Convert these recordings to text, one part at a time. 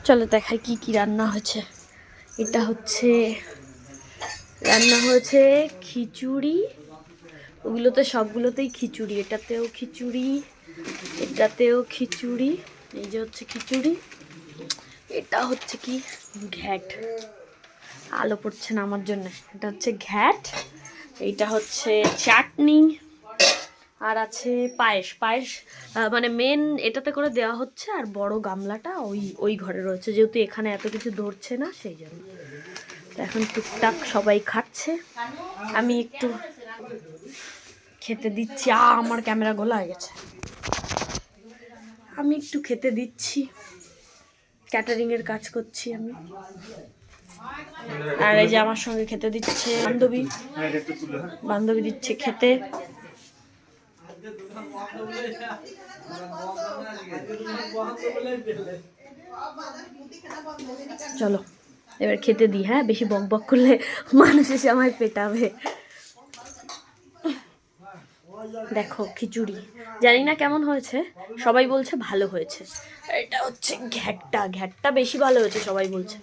চলো দেখাই কি কি রান্না হয়েছে। এটা হচ্ছে রান্না হয়েছে খিচুড়ি, ওগুলোতে সবগুলোতেই খিচুড়ি, এটাতেও খিচুড়ি, এটাতেও খিচুড়ি, এই যে হচ্ছে খিচুড়ি, এটা হচ্ছে কি ঘ্যাট, আলো পড়ছে না আমার জন্য, এটা হচ্ছে ঘ্যাট, এইটা হচ্ছে চাটনি, আর আছে পায়েস। পায়েস মানে মেন এটাতে করে দেওয়া হচ্ছে, আর বড় গামলাটা ওই ঘরে রয়েছে, যেহেতু এখানে এত কিছু ধরছে না সেই জন্য। তো এখন টুকটাক সবাই খাচ্ছে, আমি একটু খেতে দিচ্ছি। আমার ক্যামেরা গোলা হয়ে গেছে, আমি একটু খেতে দিচ্ছি, ক্যাটারিং এর কাজ করছি আমি। আর এই যে আমার সঙ্গে খেতে দিচ্ছে বান্ধবী, বান্ধবী দিচ্ছে খেতে। চলো এবার খেতে দিই, হ্যাঁ বেশি বক বক করলে মানুষ এসে আমায় পেটাবে। দেখো খিচুড়ি, জানি না কেমন হয়েছে, সবাই বলছে ভালো হয়েছে। এটা হচ্ছে ঘ্যাটটা, ঘ্যাটটা বেশি ভালো হয়েছে সবাই বলছে,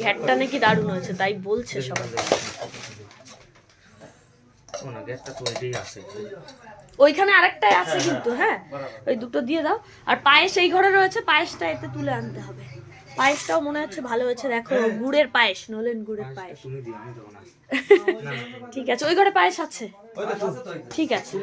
ঘ্যাটটা নাকি দারুণ হয়েছে তাই বলছে সবাই। ওইখানে আরেকটাই আছে কিন্তু, হ্যাঁ ওই দুটো দিয়ে দাও। আর পায়েস এই ঘরে রয়েছে, পায়েসটা এতে তুলে আনতে হবে। পায়েসটাও মনে হচ্ছে ভালো হয়েছে, দেখো গুড়ের পায়েস, নলেন গুড়ের পায়েস। ঠিক আছে, ওই ঘরে পায়েস আছে, ঠিক আছে।